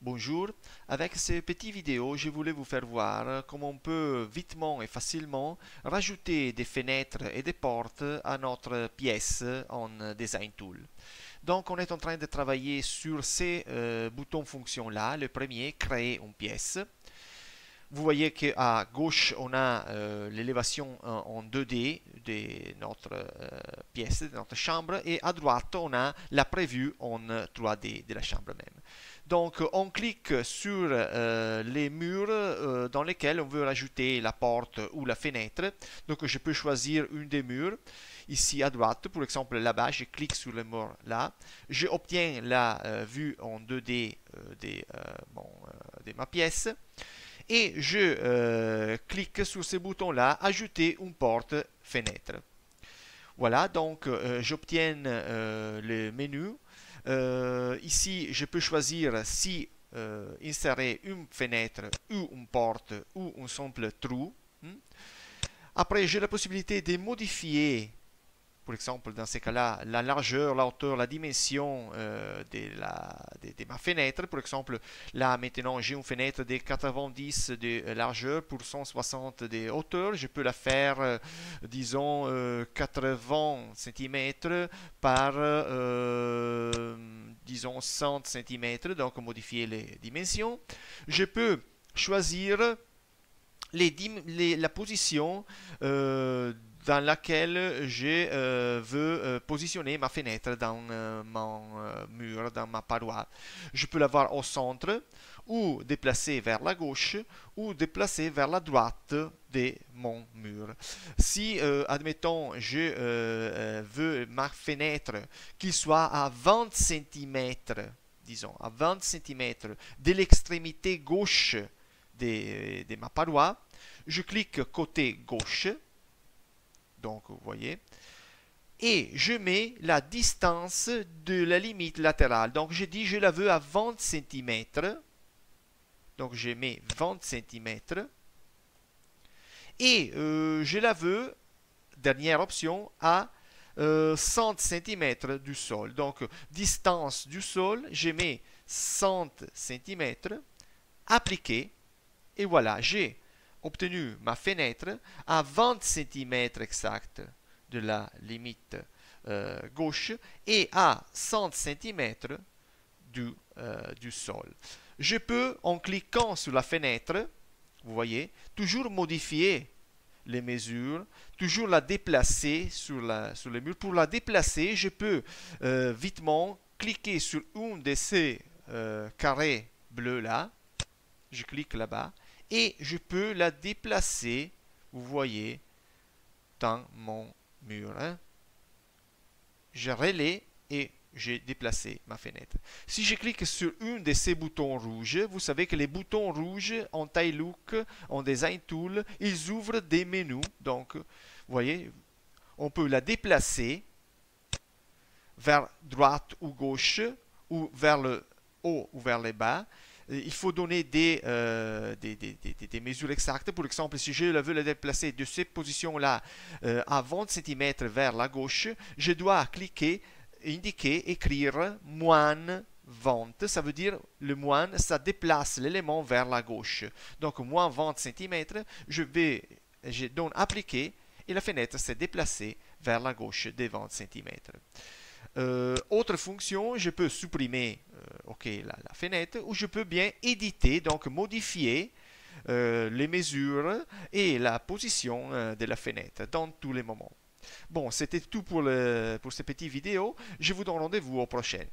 Bonjour, avec ces petites vidéos, je voulais vous faire voir comment on peut vitement et facilement rajouter des fenêtres et des portes à notre pièce en Design Tool. Donc, on est en train de travailler sur ces boutons fonctions-là. Le premier, créer une pièce. Vous voyez qu'à gauche, on a l'élévation en 2D de notre pièce, de notre chambre, et à droite, on a la prévue en 3D de la chambre même. Donc, on clique sur les murs dans lesquels on veut rajouter la porte ou la fenêtre. Donc, je peux choisir une des murs. Ici à droite, par exemple là-bas, je clique sur le mur là. J'obtiens la vue en 2D de ma pièce et je clique sur ce bouton-là, ajouter une porte fenêtre. Voilà, donc j'obtiens le menu. Ici, je peux choisir si insérer une fenêtre ou une porte ou un simple trou. Après, j'ai la possibilité de modifier, par exemple, dans ces cas-là, la largeur, la hauteur, la dimension de ma fenêtre. Par exemple, là, maintenant, j'ai une fenêtre de 90 de largeur pour 160 de hauteur. Je peux la faire, disons, 80 cm par, disons, 100 cm. Donc, modifier les dimensions. Je peux choisir la position dans laquelle je veux positionner ma fenêtre dans mon mur, dans ma paroi. Je peux l'avoir au centre, ou déplacer vers la gauche, ou déplacer vers la droite de mon mur. Si, admettons, je veux ma fenêtre qu'il soit à 20 cm, disons, à 20 cm de l'extrémité gauche de ma paroi, je clique côté gauche, donc vous voyez, et je mets la distance de la limite latérale. Donc je dis je la veux à 20 cm, donc je mets 20 cm, et je la veux, dernière option, à 100 cm du sol. Donc distance du sol, je mets 100 cm, appliquer, et voilà, j'ai obtenu ma fenêtre à 20 cm exact de la limite gauche et à 100 cm du sol. Je peux, en cliquant sur la fenêtre, vous voyez, toujours modifier les mesures, toujours la déplacer sur le mur. Pour la déplacer, je peux vitement cliquer sur un de ces carrés bleus là. Je clique là-bas et je peux la déplacer, vous voyez, dans mon mur. Je relais et j'ai déplacé ma fenêtre. Si je clique sur un de ces boutons rouges, vous savez que les boutons rouges en taille look, en design tool, ils ouvrent des menus. Donc, vous voyez, on peut la déplacer vers droite ou gauche, ou vers le haut ou vers le bas. Il faut donner des mesures exactes. Par exemple, si je veux la déplacer de cette position-là à 20 cm vers la gauche, je dois cliquer, indiquer, écrire moins 20. Ça veut dire le moins, ça déplace l'élément vers la gauche. Donc, moins 20 cm, je donne appliquer et la fenêtre s'est déplacée vers la gauche des 20 cm. Autre fonction, je peux supprimer la fenêtre ou je peux bien éditer, donc modifier les mesures et la position de la fenêtre dans tous les moments. Bon, c'était tout pour cette petite vidéo. Je vous donne rendez-vous au prochain.